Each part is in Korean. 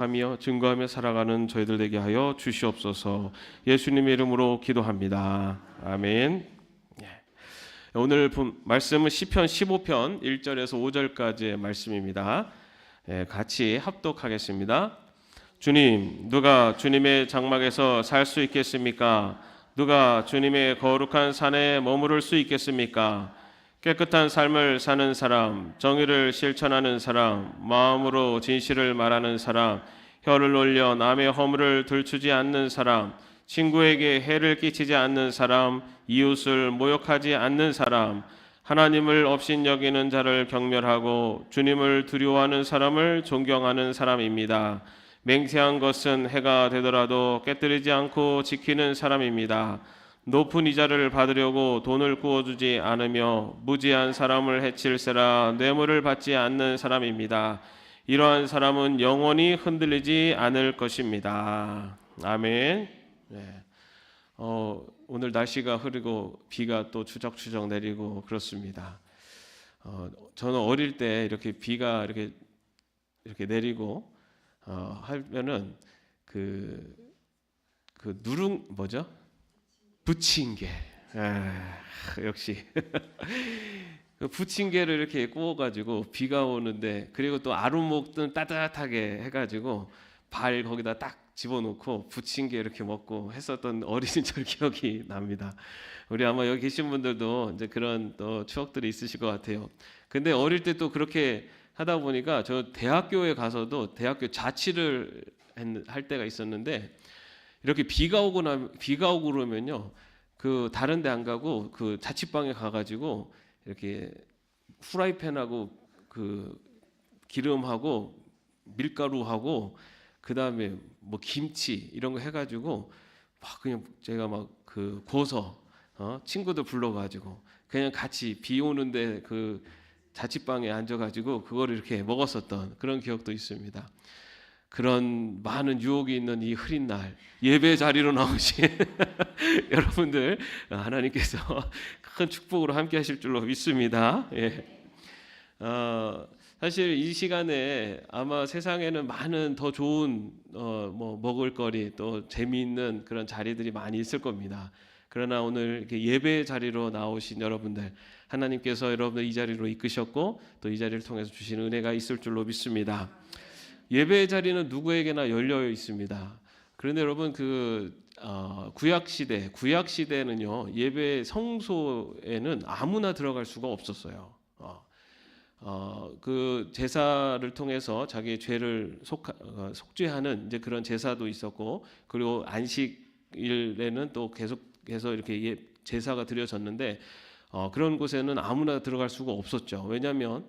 하며 증거하며 살아가는 저희들 되게 하여 주시옵소서. 예수님의 이름으로 기도합니다. 아멘. 오늘 말씀은 시편 15편 1절에서 5절까지의 말씀입니다. 같이 합독하겠습니다. 주님, 누가 주님의 장막에서 살 수 있겠습니까? 누가 주님의 거룩한 산에 머무를 수 있겠습니까? 깨끗한 삶을 사는 사람, 정의를 실천하는 사람, 마음으로 진실을 말하는 사람, 혀를 올려 남의 허물을 들추지 않는 사람, 친구에게 해를 끼치지 않는 사람, 이웃을 모욕하지 않는 사람, 하나님을 업신여기는 자를 경멸하고 주님을 두려워하는 사람을 존경하는 사람입니다. 맹세한 것은 해가 되더라도 깨뜨리지 않고 지키는 사람입니다. 높은 이자를 받으려고 돈을 구워주지 않으며 무지한 사람을 해칠세라 뇌물을 받지 않는 사람입니다. 이러한 사람은 영원히 흔들리지 않을 것입니다. 아멘. 네. 오늘 날씨가 흐리고 비가 또 추적추적 내리고 그렇습니다. 저는 어릴 때 이렇게 비가 이렇게 내리고 하면은 그 누룽 뭐죠? 부침개. 역시 부침개를 이렇게 구워가지고 비가 오는데, 그리고 또 아루목든 따뜻하게 해가지고 발 거기다 딱 집어넣고 부침개 이렇게 먹고 했었던 어린 시절 기억이 납니다. 우리 아마 여기 계신 분들도 이제 그런 또 추억들이 있으실 것 같아요. 근데 어릴 때 또 그렇게 하다 보니까 저 대학교에 가서도 대학교 자취를 할 때가 있었는데, 이렇게 비가 오고 그러면요, 그 다른 데 안 가고 그 자취방에 가가지고 이렇게 후라이팬하고 그 기름하고 밀가루하고 그 다음에 뭐 김치 이런 거 해가지고 막 그냥 제가 막 그 구워서 친구들 불러가지고 그냥 같이 비 오는데 그 자취방에 앉아가지고 그거를 이렇게 먹었었던 그런 기억도 있습니다. 그런 많은 유혹이 있는 이 흐린 날 예배 자리로 나오신 여러분들, 하나님께서 큰 축복으로 함께 하실 줄로 믿습니다. 사실 이 시간에 아마 세상에는 많은 더 좋은 뭐 먹을거리 또 재미있는 그런 자리들이 많이 있을 겁니다. 그러나 오늘 이렇게 예배 자리로 나오신 여러분들, 하나님께서 여러분들 이 자리로 이끄셨고 또 이 자리를 통해서 주시는 은혜가 있을 줄로 믿습니다. 예배 자리는 누구에게나 열려 있습니다. 그런데 여러분 구약 시대는요, 예배 성소에는 아무나 들어갈 수가 없었어요. 그 제사를 통해서 자기의 죄를 속죄하는 이제 그런 제사도 있었고, 그리고 안식일에는 또 계속해서 이렇게 제사가 드려졌는데, 그런 곳에는 아무나 들어갈 수가 없었죠. 왜냐하면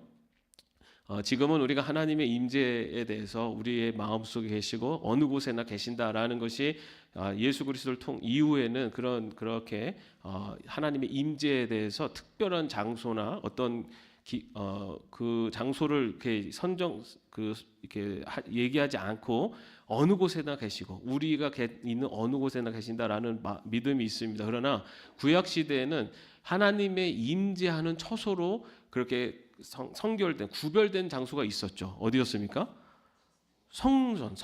지금은 우리가 하나님의 임재에 대해서 우리의 마음속에 계시고 어느 곳에나 계신다라는 것이 예수 그리스도를 이후에는 그렇게 하나님의 임재에 대해서 특별한 장소나 어떤 그 장소를 이렇게 이렇게 얘기하지 않고 어느 곳에나 계시고 우리가 있는 어느 곳에나 계신다라는 믿음이 있습니다. 그러나 구약 시대에는 하나님의 임재하는 처소로 그렇게 성결된 구별된 장소가 있었죠. 어디였습니까? 성전.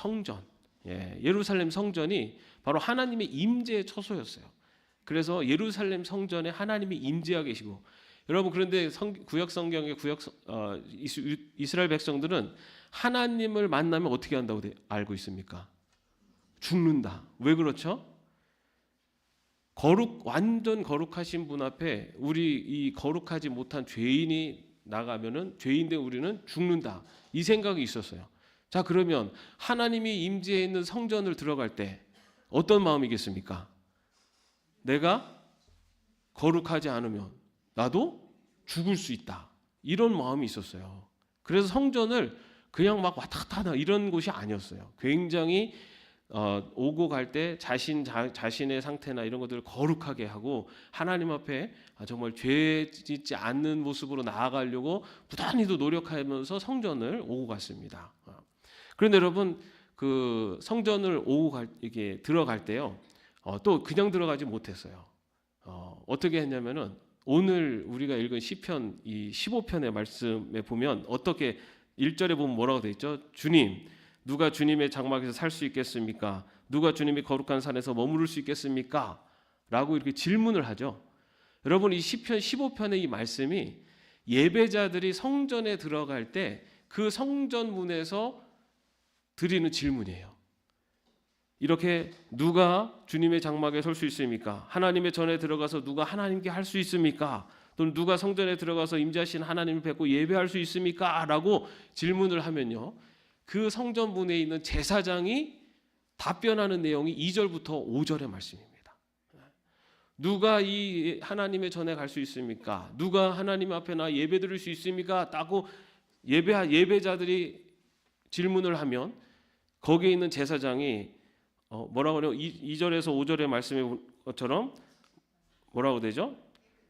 예루살렘 성전이 바로 하나님의 임재의 처소였어요. 그래서 예루살렘 성전에 하나님이 임재하고 계시고, 여러분 그런데 구약 성경의 이스라엘 백성들은 하나님을 만나면 어떻게 한다고 알고 있습니까? 죽는다. 왜 그렇죠? 완전 거룩하신 분 앞에 우리 이 거룩하지 못한 죄인이 나가면은 죄인된 우리는 죽는다. 이 생각이 있었어요. 자, 그러면 하나님이 임재해 있는 성전을 들어갈 때 어떤 마음이겠습니까? 내가 거룩하지 않으면 나도 죽을 수 있다. 이런 마음이 있었어요. 그래서 성전을 그냥 막 왔다 갔다 하다 이런 곳이 아니었어요. 굉장히 오고 갈 때 자신의 상태나 이런 것들을 거룩하게 하고 하나님 앞에 정말 죄 짓지 않는 모습으로 나아가려고 부단히도 노력하면서 성전을 오고 갔습니다. 그런데 여러분 그 성전을 이게 들어갈 때요, 또 그냥 들어가지 못했어요. 어떻게 했냐면은 오늘 우리가 읽은 시편 이 15편의 말씀에 보면 어떻게 1절에 보면 뭐라고 돼 있죠? 주님, 누가 주님의 장막에서 살 수 있겠습니까? 누가 주님의 거룩한 산에서 머무를 수 있겠습니까? 라고 이렇게 질문을 하죠. 여러분, 이 시편 15편의 이 말씀이 예배자들이 성전에 들어갈 때 그 성전 문에서 드리는 질문이에요. 이렇게 누가 주님의 장막에 설 수 있습니까? 하나님의 전에 들어가서 누가 하나님께 할 수 있습니까? 또는 누가 성전에 들어가서 임재하신 하나님을 뵙고 예배할 수 있습니까? 라고 질문을 하면요, 그 성전 문에 있는 제사장이 답변하는 내용이 2절부터 5절의 말씀입니다. 누가 이 하나님의 전에 갈 수 있습니까? 누가 하나님 앞에 나 예배 드릴 수 있습니까? 라고 예배자들이 질문을 하면 거기에 있는 제사장이 뭐라고 하냐면 2절에서 5절의 말씀의 것처럼 뭐라고 되죠?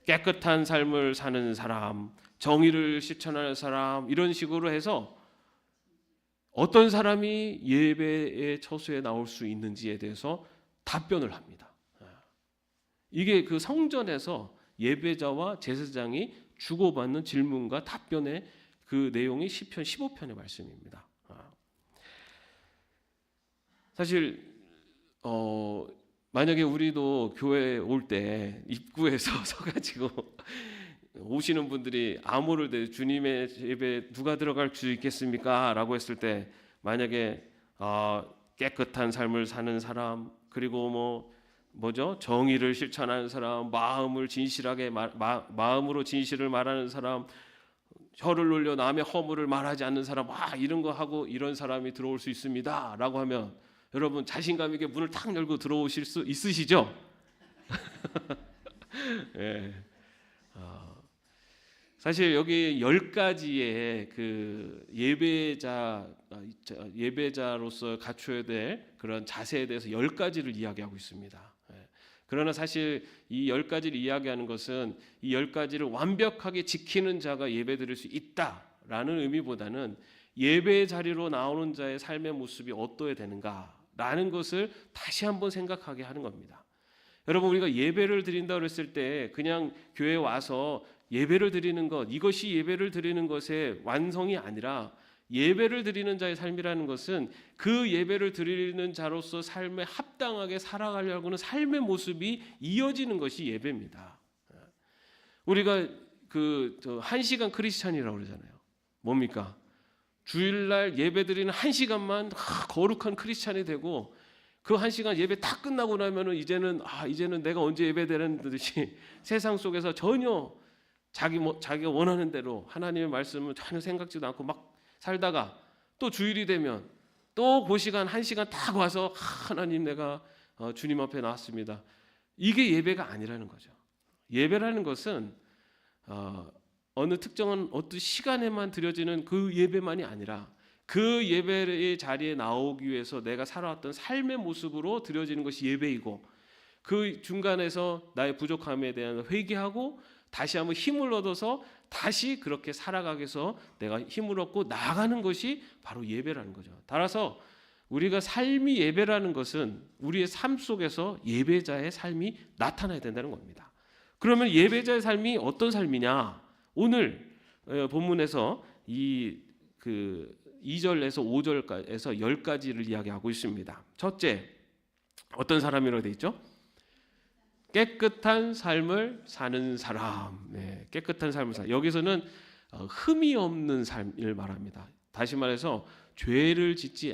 깨끗한 삶을 사는 사람, 정의를 실천하는 사람, 이런 식으로 해서 어떤 사람이 예배의 처소에 나올 수 있는지에 대해서 답변을 합니다. 이게 그 성전에서 예배자와 제사장이 주고받는 질문과 답변의 그 내용이 시편 15편의 말씀입니다. 사실 만약에 우리도 교회에 올 때 입구에서 서가지고 오시는 분들이 암호를 대 주님의 예배 누가 들어갈 수 있겠습니까? 라고 했을 때 만약에 깨끗한 삶을 사는 사람, 그리고 정의를 실천하는 사람, 마음으로 진실을 말하는 사람, 혀를 놀려 남의 허물을 말하지 않는 사람, 이런 거 하고 이런 사람이 들어올 수 있습니다 라고 하면 여러분 자신감 있게 문을 탁 열고 들어오실 수 있으시죠? 네. 사실 여기 10가지의 그 예배자로서 갖춰야 될 그런 자세에 대해서 10가지를 이야기하고 있습니다. 그러나 사실 이 10가지를 이야기하는 것은 이 10가지를 완벽하게 지키는 자가 예배드릴 수 있다라는 의미보다는 예배 자리로 나오는 자의 삶의 모습이 어떠해야 되는가라는 것을 다시 한번 생각하게 하는 겁니다. 여러분, 우리가 예배를 드린다 그랬을 때 그냥 교회에 와서 예배를 드리는 것, 이것이 예배를 드리는 것의 완성이 아니라 예배를 드리는 자의 삶이라는 것은 그 예배를 드리는 자로서 삶에 합당하게 살아가려고 하는 삶의 모습이 이어지는 것이 예배입니다. 우리가 그 1시간 크리스찬이라고 그러잖아요. 뭡니까? 주일날 예배 드리는 1시간만 거룩한 크리스찬이 되고 그 1시간 예배 다 끝나고 나면은 이제는 내가 언제 예배 드리는 듯이 세상 속에서 전혀 자기가 원하는 대로 하나님의 말씀을 전혀 생각지도 않고 막 살다가 또 주일이 되면 또 그 시간 1시간 딱 와서 하나님 내가 주님 앞에 나왔습니다. 이게 예배가 아니라는 거죠. 예배라는 것은 어느 특정한 어떤 시간에만 드려지는 그 예배만이 아니라 그 예배의 자리에 나오기 위해서 내가 살아왔던 삶의 모습으로 드려지는 것이 예배이고, 그 중간에서 나의 부족함에 대한 회개하고 다시 한번 힘을 얻어서 다시 그렇게 살아가기 위해서 내가 힘을 얻고 나아가는 것이 바로 예배라는 거죠. 따라서 우리가 삶이 예배라는 것은 우리의 삶 속에서 예배자의 삶이 나타나야 된다는 겁니다. 그러면 예배자의 삶이 어떤 삶이냐? 오늘 본문에서 이 2절에서 5절에서 10가지를 이야기하고 있습니다. 첫째, 어떤 사람이라고 되어 있죠? 깨끗한 삶을 사는 사람. 깨끗한 삶을 사는. 여기서는 흠이 없는 삶을 말합니다. 다시 말해서 죄를 짓지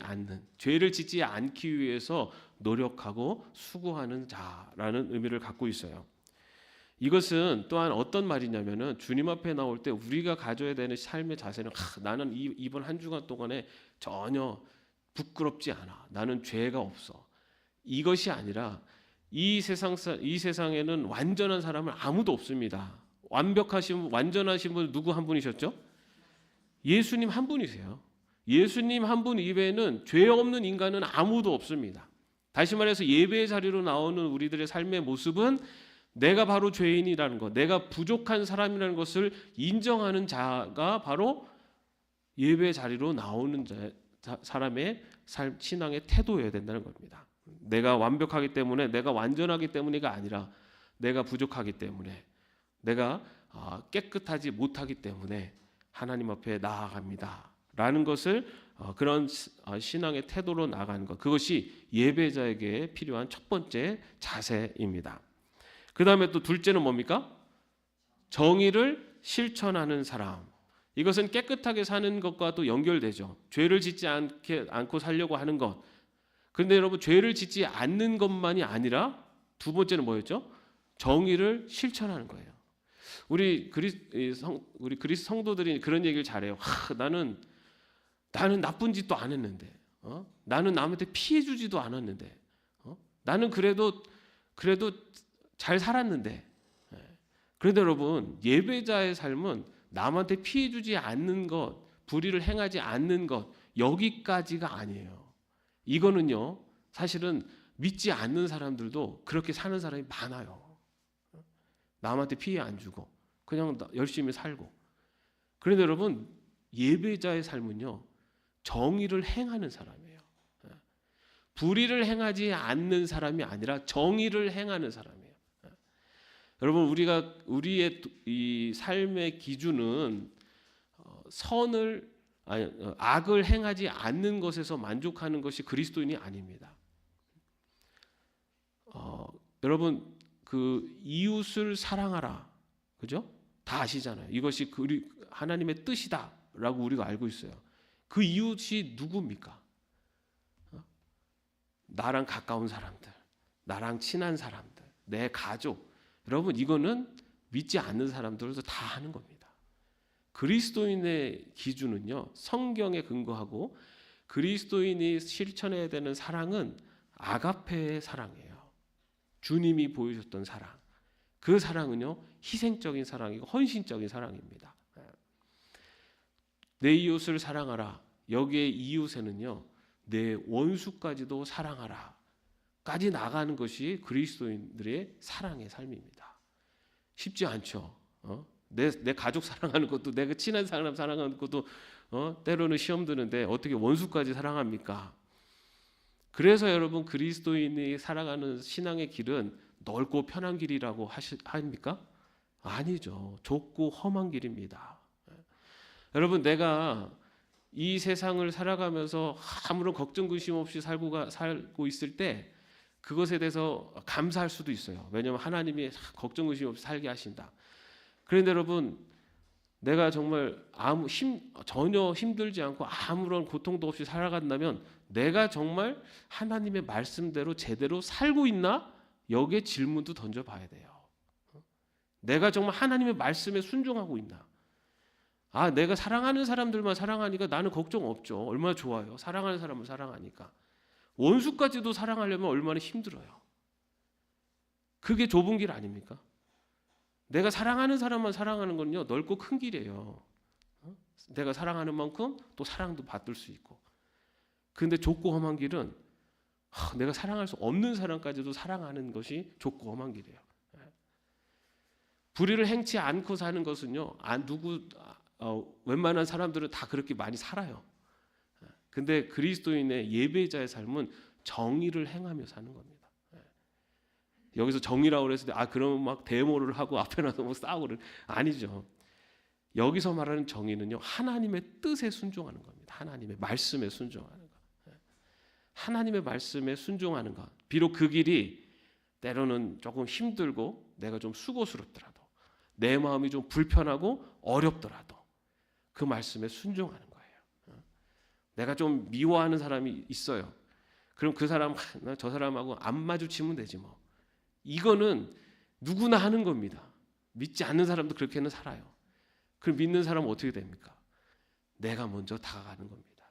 않기 위해서 노력하고 수고하는 자라는 의미를 갖고 있어요. 이것은 또한 어떤 말이냐면은 주님 앞에 나올 때 우리가 가져야 되는 삶의 자세는 나는 이번 한 주간 동안에 전혀 부끄럽지 않아. 나는 죄가 없어. 이것이 아니라 이 세상에는 완전한 사람은 아무도 없습니다. 완전하신 분 누구 한 분이셨죠? 예수님 한 분이세요. 예수님 한 분 이외에는 죄 없는 인간은 아무도 없습니다. 다시 말해서 예배의 자리로 나오는 우리들의 삶의 모습은 내가 바로 죄인이라는 것, 내가 부족한 사람이라는 것을 인정하는 자가 바로 예배 자리로 나오는 사람의 신앙의 태도여야 된다는 겁니다. 내가 완벽하기 때문에, 내가 완전하기 때문이가 아니라 내가 부족하기 때문에, 내가 깨끗하지 못하기 때문에 하나님 앞에 나아갑니다 라는 것을 그런 신앙의 태도로 나가는 것, 그것이 예배자에게 필요한 첫 번째 자세입니다. 그 다음에 또 둘째는 뭡니까? 정의를 실천하는 사람. 이것은 깨끗하게 사는 것과 또 연결되죠. 죄를 짓지 않고 살려고 하는 것. 그런데 여러분, 죄를 짓지 않는 것만이 아니라 두 번째는 뭐였죠? 정의를 실천하는 거예요. 우리 그리스 성도들이 그런 얘기를 잘해요. 나는 나쁜 짓도 안 했는데, 나는 남한테 피해 주지도 않았는데, 나는 그래도 잘 살았는데. 그런데 여러분, 예배자의 삶은 남한테 피해 주지 않는 것, 불의를 행하지 않는 것, 여기까지가 아니에요. 이거는요, 사실은 믿지 않는 사람들도 그렇게 사는 사람이 많아요. 남한테 피해 안 주고 그냥 열심히 살고. 그런데 여러분, 예배자의 삶은요, 정의를 행하는 사람이에요. 불의를 행하지 않는 사람이 아니라 정의를 행하는 사람이에요. 여러분, 우리의 이 삶의 기준은 악을 행하지 않는 것에서 만족하는 것이 그리스도인이 아닙니다. 여러분, 그 이웃을 사랑하라, 그죠? 다 아시잖아요. 이것이 하나님의 뜻이다라고 우리가 알고 있어요. 그 이웃이 누굽니까? 나랑 가까운 사람들, 나랑 친한 사람들, 내 가족. 여러분, 이거는 믿지 않는 사람들도 다 하는 겁니다. 그리스도인의 기준은요, 성경에 근거하고 그리스도인이 실천해야 되는 사랑은 아가페의 사랑이에요. 주님이 보여줬던 사랑. 그 사랑은요, 희생적인 사랑이고 헌신적인 사랑입니다. 내 이웃을 사랑하라. 여기에 이웃에는요, 내 원수까지도 사랑하라 까지 나가는 것이 그리스도인들의 사랑의 삶입니다. 쉽지 않죠. 내 가족 사랑하는 것도, 내가 친한 사람 사랑하는 것도 때로는 시험 드는데 어떻게 원수까지 사랑합니까? 그래서 여러분, 그리스도인이 살아가는 신앙의 길은 넓고 편한 길이라고 합니까? 아니죠. 좁고 험한 길입니다. 여러분, 내가 이 세상을 살아가면서 아무런 걱정 근심 없이 살고 있을 때 그것에 대해서 감사할 수도 있어요. 왜냐하면 하나님이 걱정 근심 없이 살게 하신다. 그런데 여러분, 내가 정말 전혀 힘들지 않고 아무런 고통도 없이 살아간다면 내가 정말 하나님의 말씀대로 제대로 살고 있나? 여기에 질문도 던져봐야 돼요. 내가 정말 하나님의 말씀에 순종하고 있나? 내가 사랑하는 사람들만 사랑하니까 나는 걱정 없죠. 얼마나 좋아요. 사랑하는 사람을 사랑하니까. 원수까지도 사랑하려면 얼마나 힘들어요. 그게 좁은 길 아닙니까? 내가 사랑하는 사람만 사랑하는 건요, 넓고 큰 길이에요. 내가 사랑하는 만큼 또 사랑도 받을 수 있고. 그런데 좁고 험한 길은 내가 사랑할 수 없는 사람까지도 사랑하는 것이 좁고 험한 길이에요. 불의를 행치 않고 사는 것은요, 웬만한 사람들은 다 그렇게 많이 살아요. 근데 그리스도인의 예배자의 삶은 정의를 행하며 사는 겁니다. 여기서 정의라고 그랬을 때 그러면 막 데모를 하고 앞에 나서 뭐 싸우고 아니죠. 여기서 말하는 정의는요, 하나님의 뜻에 순종하는 겁니다. 하나님의 말씀에 순종하는 것. 하나님의 말씀에 순종하는 것. 비록 그 길이 때로는 조금 힘들고 내가 좀 수고스럽더라도, 내 마음이 좀 불편하고 어렵더라도 그 말씀에 순종하는 거예요. 내가 좀 미워하는 사람이 있어요. 그럼 그 사람, 저 사람하고 안 마주치면 되지 뭐. 이거는 누구나 하는 겁니다. 믿지 않는 사람도 그렇게는 살아요. 그럼 믿는 사람은 어떻게 됩니까? 내가 먼저 다가가는 겁니다.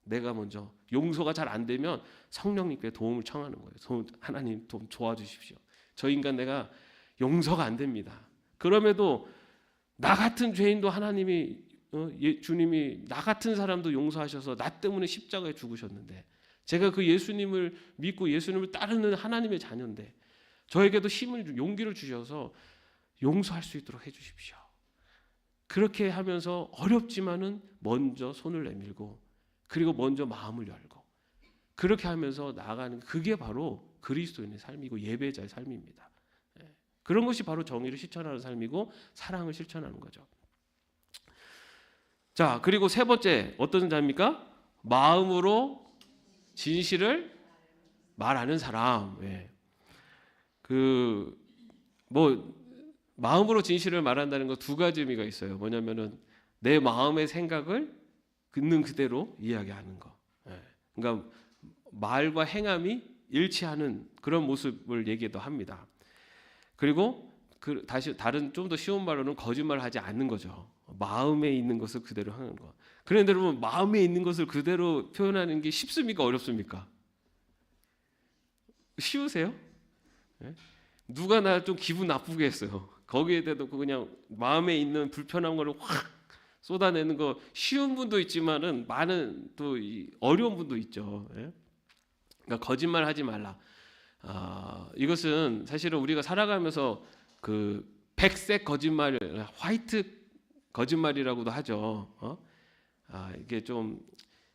내가 먼저. 용서가 잘 안 되면 성령님께 도움을 청하는 거예요. 하나님 좀 도와주십시오. 저 인간 내가 용서가 안 됩니다. 그럼에도 나 같은 죄인도 하나님이 주님이 나 같은 사람도 용서하셔서 나 때문에 십자가에 죽으셨는데, 제가 그 예수님을 믿고 예수님을 따르는 하나님의 자녀인데 저에게도 용기를 주셔서 용서할 수 있도록 해주십시오. 그렇게 하면서 어렵지만은 먼저 손을 내밀고, 그리고 먼저 마음을 열고, 그렇게 하면서 나아가는, 그게 바로 그리스도인의 삶이고 예배자의 삶입니다. 그런 것이 바로 정의를 실천하는 삶이고 사랑을 실천하는 거죠. 자, 그리고 세 번째 어떤 자입니까? 마음으로 진실을 말하는 사람. 예. 뭐 마음으로 진실을 말한다는 거 두 가지 의미가 있어요. 뭐냐면은 내 마음의 생각을 있는 그대로 이야기하는 거. 예. 그러니까 말과 행함이 일치하는 그런 모습을 얘기도 합니다. 그리고 다시 다른 좀 더 쉬운 말로는 거짓말하지 않는 거죠. 마음에 있는 것을 그대로 하는 거. 그런데 여러분, 마음에 있는 것을 그대로 표현하는 게 쉽습니까? 어렵습니까? 쉬우세요? 예? 누가 나 좀 기분 나쁘게 했어요. 거기에 대해서 그냥 마음에 있는 불편한 거를 확 쏟아내는 거 쉬운 분도 있지만은 많은 또 어려운 분도 있죠. 예? 그러니까 거짓말하지 말라. 이것은 사실은 우리가 살아가면서 그 백색 거짓말, 화이트 거짓말이라고도 하죠. 이게 좀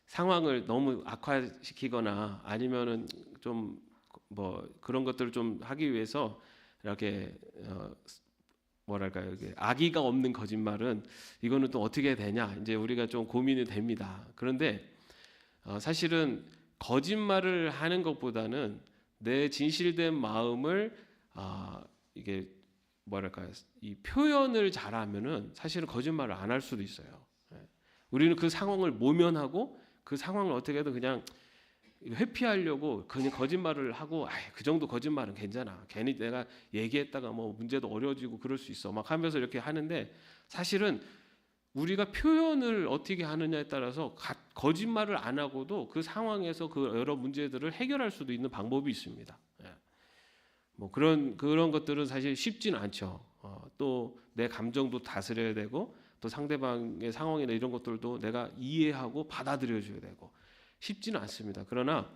상황을 너무 악화시키거나 아니면은 좀 뭐 그런 것들을 좀 하기 위해서 이렇게 뭐랄까요, 이게 악의가 없는 거짓말은 이거는 또 어떻게 되냐, 이제 우리가 좀 고민이 됩니다. 그런데 사실은 거짓말을 하는 것보다는 내 진실된 마음을 이게 뭐랄까요, 이 표현을 잘하면은 사실은 거짓말을 안 할 수도 있어요. 우리는 그 상황을 모면하고 그 상황을 어떻게든 그냥 회피하려고 그냥 거짓말을 하고, 그 정도 거짓말은 괜찮아, 괜히 내가 얘기했다가 뭐 문제도 어려워지고 그럴 수 있어 막 하면서 이렇게 하는데, 사실은 우리가 표현을 어떻게 하느냐에 따라서 거짓말을 안 하고도 그 상황에서 그 여러 문제들을 해결할 수도 있는 방법이 있습니다. 뭐 그런 것들은 사실 쉽지는 않죠. 또 내 감정도 다스려야 되고, 또 상대방의 상황이나 이런 것들도 내가 이해하고 받아들여줘야 되고, 쉽지는 않습니다. 그러나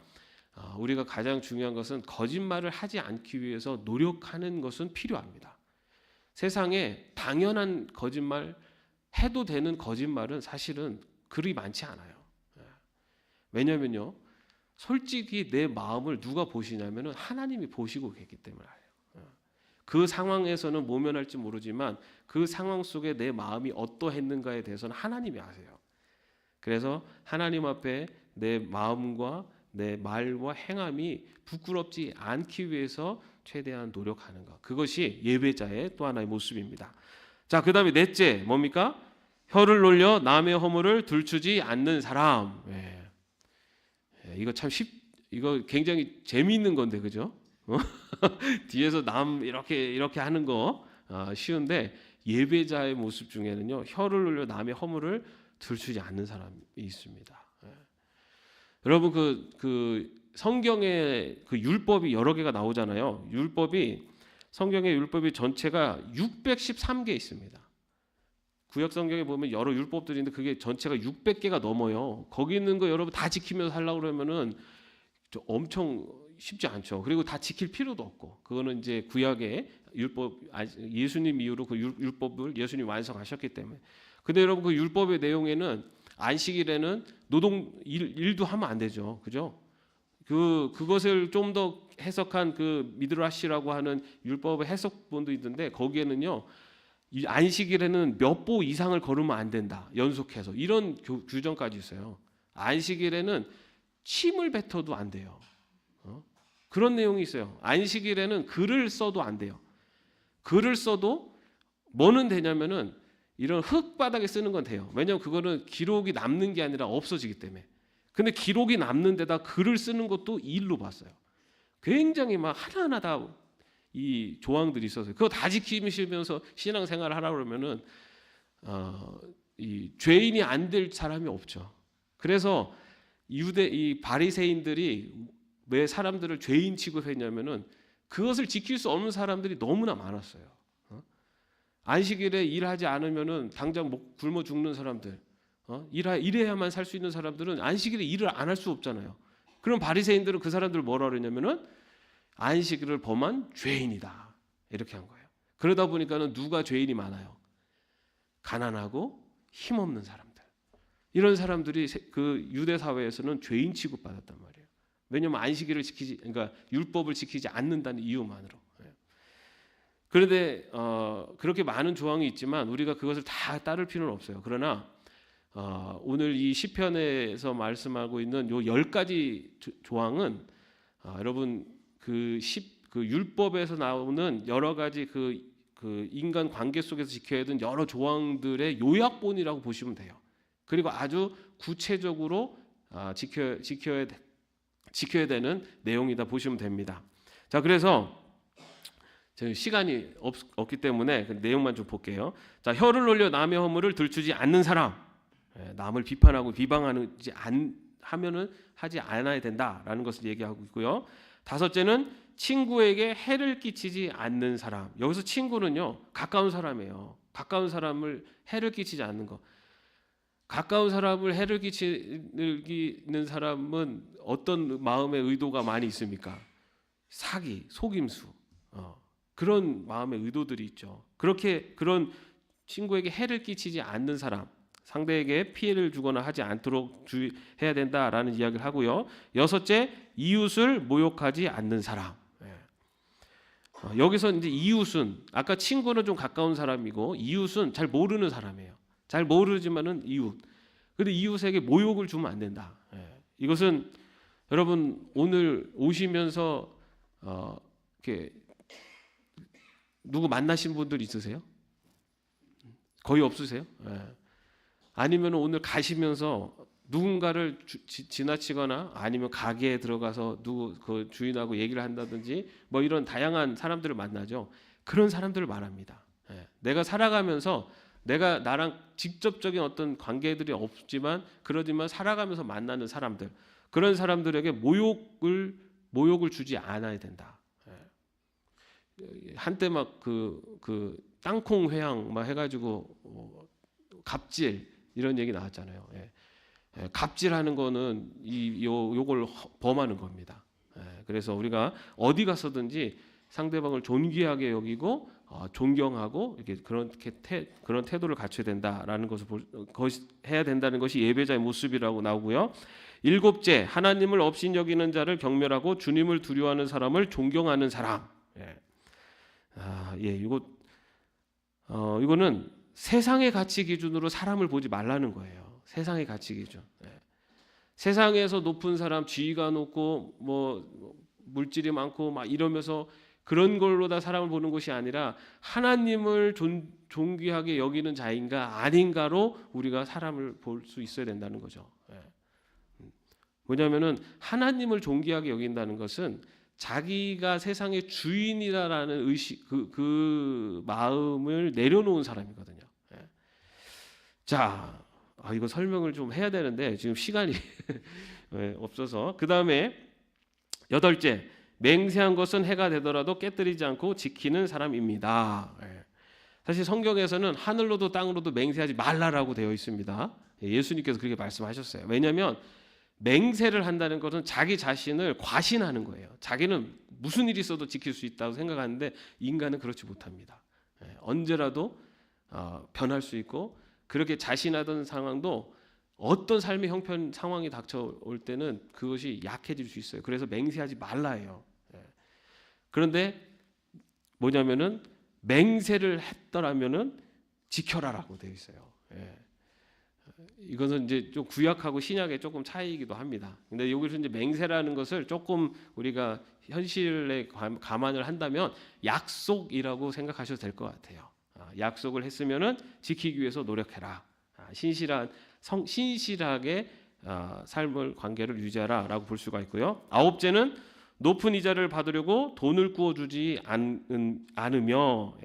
우리가 가장 중요한 것은 거짓말을 하지 않기 위해서 노력하는 것은 필요합니다. 세상에 당연한 거짓말, 해도 되는 거짓말은 사실은 그리 많지 않아요. 왜냐면요, 솔직히 내 마음을 누가 보시냐면은 하나님이 보시고 계시기 때문에 알아요. 그 상황에서는 모면할지 모르지만 그 상황 속에 내 마음이 어떠했는가에 대해서는 하나님이 아세요. 그래서 하나님 앞에 내 마음과 내 말과 행함이 부끄럽지 않기 위해서 최대한 노력하는 것, 그것이 예배자의 또 하나의 모습입니다. 자, 그 다음에 넷째 뭡니까? 혀를 놀려 남의 허물을 들추지 않는 사람. 이거 참 이거 굉장히 재미있는 건데, 그죠? 뒤에서 남 이렇게 하는 거 쉬운데, 예배자의 모습 중에는요, 혀를 놀려 남의 허물을 들추지 않는 사람이 있습니다. 여러분, 그 성경에 그 율법이 여러 개가 나오잖아요. 성경의 율법이 전체가 613개 있습니다. 구약 성경에 보면 여러 율법들인데 그게 전체가 600개가 넘어요. 거기 있는 거 여러분 다 지키면서 하려고 그러면은 엄청 쉽지 않죠. 그리고 다 지킬 필요도 없고, 그거는 이제 구약의 율법, 예수님 이후로 그 율법을 예수님 완성하셨기 때문에. 근데 여러분, 그 율법의 내용에는 안식일에는 일도 하면 안 되죠. 그죠? 그것을 좀 더 해석한 그 미드라시라고 하는 율법의 해석본도 있는데, 거기에는요, 이 안식일에는 몇 보 이상을 걸으면 안 된다, 연속해서, 이런 규정까지 있어요. 안식일에는 침을 뱉어도 안 돼요. 그런 내용이 있어요. 안식일에는 글을 써도 안 돼요. 글을 써도 뭐는 되냐면은 이런 흙바닥에 쓰는 건 돼요. 왜냐하면 그거는 기록이 남는 게 아니라 없어지기 때문에. 근데 기록이 남는 데다 글을 쓰는 것도 일로 봤어요. 굉장히 막 하나하나 다 이 조항들이 있어서 그거 다 지키면서 신앙생활을 하라고 그러면은 이 죄인이 안 될 사람이 없죠. 그래서 이 바리새인들이 왜 사람들을 죄인 취급했냐면은 그것을 지킬 수 없는 사람들이 너무나 많았어요. 안식일에 일하지 않으면은 당장 굶어 죽는 사람들, 일해야만 살 수 있는 사람들은 안식일에 일을 안 할 수 없잖아요. 그럼 바리새인들은 그 사람들을 뭐라 그러냐면은 안식일을 범한 죄인이다, 이렇게 한 거예요. 그러다 보니까는 누가 죄인이 많아요? 가난하고 힘없는 사람들. 이런 사람들이 그 유대 사회에서는 죄인 취급받았단 말이에요. 왜냐하면 안식일을 그러니까 율법을 지키지 않는다는 이유만으로. 그런데 그렇게 많은 조항이 있지만 우리가 그것을 다 따를 필요는 없어요. 그러나 오늘 이 시편에서 말씀하고 있는 요 10가지 조항은 여러분 그 율법에서 나오는 여러 가지 그 인간 관계 속에서 지켜야 되는 여러 조항들의 요약본이라고 보시면 돼요. 그리고 아주 구체적으로 지켜야 되는 내용이다 보시면 됩니다. 자, 그래서 시간이 없기 때문에 그 내용만 좀 볼게요. 자, 혀를 놀려 남의 허물을 들추지 않는 사람, 남을 비판하고 비방하지 하면은 하지 않아야 된다라는 것을 얘기하고 있고요. 다섯째는 친구에게 해를 끼치지 않는 사람. 여기서 친구는요, 가까운 사람이에요. 가까운 사람을 해를 끼치지 않는 거. 가까운 사람을 해를 끼치는 사람은 어떤 마음의 의도가 많이 있습니까? 사기, 속임수, 그런 마음의 의도들이 있죠. 그런 친구에게 해를 끼치지 않는 사람, 상대에게 피해를 주거나 하지 않도록 주의해야 된다라는 이야기를 하고요. 여섯째, 이웃을 모욕하지 않는 사람. 여기서 이제 이웃은 아까 친구는 좀 가까운 사람이고 이웃은 잘 모르는 사람이에요. 잘 모르지만은 이웃. 근데 이웃에게 모욕을 주면 안 된다. 이것은 여러분 오늘 오시면서 이렇게 누구 만나신 분들 있으세요? 거의 없으세요? 아니면 오늘 가시면서 누군가를 지나치거나 아니면 가게에 들어가서 누구 그 주인하고 얘기를 한다든지 뭐 이런 다양한 사람들을 만나죠. 그런 사람들을 말합니다. 내가 살아가면서 내가 나랑 직접적인 어떤 관계들이 없지만 그러지만 살아가면서 만나는 사람들, 그런 사람들에게 모욕을 주지 않아야 된다. 한때 막 그 땅콩 회항 막 해가지고 갑질 이런 얘기 나왔잖아요. 갑질하는 거는 요걸 범하는 겁니다. 그래서 우리가 어디 가서든지 상대방을 존귀하게 여기고 존경하고 이렇게 그런 태도를 갖춰야 된다라는 것을 해야 된다는 것이 예배자의 모습이라고 나오고요. 일곱째, 하나님을 업신 여기는 자를 경멸하고 주님을 두려워하는 사람을 존경하는 사람. 이거는 세상의 가치 기준으로 사람을 보지 말라는 거예요. 세상의 가치 기준. 세상에서 높은 사람, 지위가 높고 뭐 물질이 많고 막 이러면서 그런 걸로 다 사람을 보는 것이 아니라 하나님을 존귀하게 여기는 자인가 아닌가로 우리가 사람을 볼 수 있어야 된다는 거죠. 뭐냐면은 하나님을 존귀하게 여긴다는 것은 자기가 세상의 주인이라는 의식, 그 마음을 내려놓은 사람이거든요. 자, 이거 설명을 좀 해야 되는데 지금 시간이 없어서. 그 다음에 여덟째, 맹세한 것은 해가 되더라도 깨뜨리지 않고 지키는 사람입니다. 사실 성경에서는 하늘로도 땅으로도 맹세하지 말라라고 되어 있습니다. 예수님께서 그렇게 말씀하셨어요. 왜냐하면 맹세를 한다는 것은 자기 자신을 과신하는 거예요. 자기는 무슨 일이 있어도 지킬 수 있다고 생각하는데 인간은 그렇지 못합니다. 언제라도 변할 수 있고 그렇게 자신하던 상황도 어떤 삶의 형편 상황이 닥쳐올 때는 그것이 약해질 수 있어요. 그래서 맹세하지 말라예요. 그런데 뭐냐면은 맹세를 했더라면은 지켜라라고 되어 있어요. 이것은 이제 좀 구약하고 신약의 조금 차이이기도 합니다. 근데 여기서 이제 맹세라는 것을 조금 우리가 현실에 감안을 한다면 약속이라고 생각하셔도 될 것 같아요. 약속을 했으면은 지키기 위해서 노력해라. 신실하게 삶을 관계를 유지하라라고 볼 수가 있고요. 아홉째는 높은 이자를 받으려고 돈을 구워주지 않으며,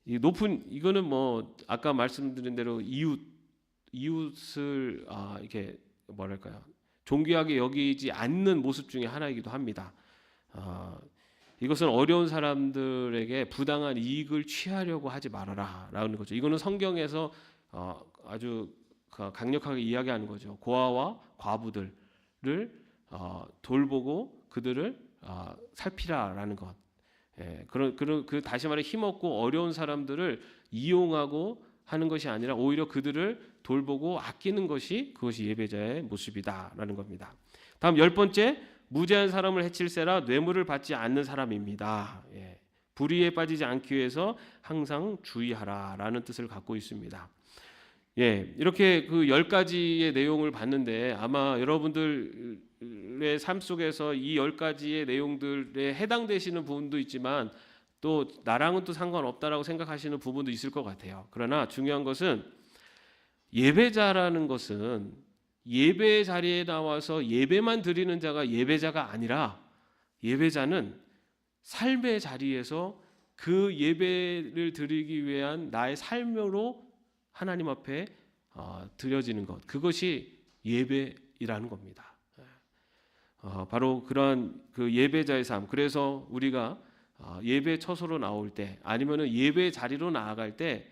이거는 뭐 아까 말씀드린 대로 이웃을 이렇게 뭐랄까요, 존귀하게 여기지 않는 모습 중에 하나이기도 합니다. 이것은 어려운 사람들에게 부당한 이익을 취하려고 하지 말아라라는 거죠. 이거는 성경에서 아주 강력하게 이야기하는 거죠. 고아와 과부들을 돌보고 그들을 살피라라는 것. 그 다시 말해 힘없고 어려운 사람들을 이용하고 하는 것이 아니라 오히려 그들을 돌보고 아끼는 것이 그것이 예배자의 모습이다라는 겁니다. 다음 10번째, 무죄한 사람을 해칠세라 뇌물을 받지 않는 사람입니다. 불의에 빠지지 않기 위해서 항상 주의하라라는 뜻을 갖고 있습니다. 예, 이렇게 그 10가지의 내용을 봤는데 아마 여러분들의 삶 속에서 이 10가지의 내용들에 해당되시는 부분도 있지만 또 나랑은 또 상관없다라고 생각하시는 부분도 있을 것 같아요. 그러나 중요한 것은 예배자라는 것은 예배 자리에 나와서 예배만 드리는 자가 예배자가 아니라 예배자는 삶의 자리에서 그 예배를 드리기 위한 나의 삶으로 하나님 앞에 드려지는 것, 그것이 예배이라는 겁니다. 바로 그러한 그 예배자의 삶. 그래서 우리가 예배 처소로 나올 때 아니면은 예배 자리로 나아갈 때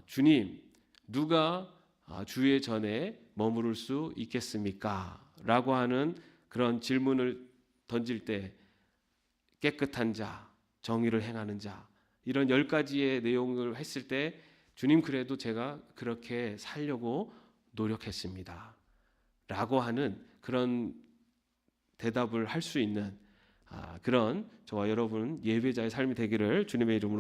주님 누가 주의 전에 머무를 수 있겠습니까? 라고 하는 그런 질문을 던질 때 깨끗한 자, 정의를 행하는 자, 이런 10가지의 내용을 했을 때 주님 그래도 제가 그렇게 살려고 노력했습니다. 라고 하는 그런 대답을 할 수 있는 그런 저와 여러분 예배자의 삶이 되기를 주님의 이름으로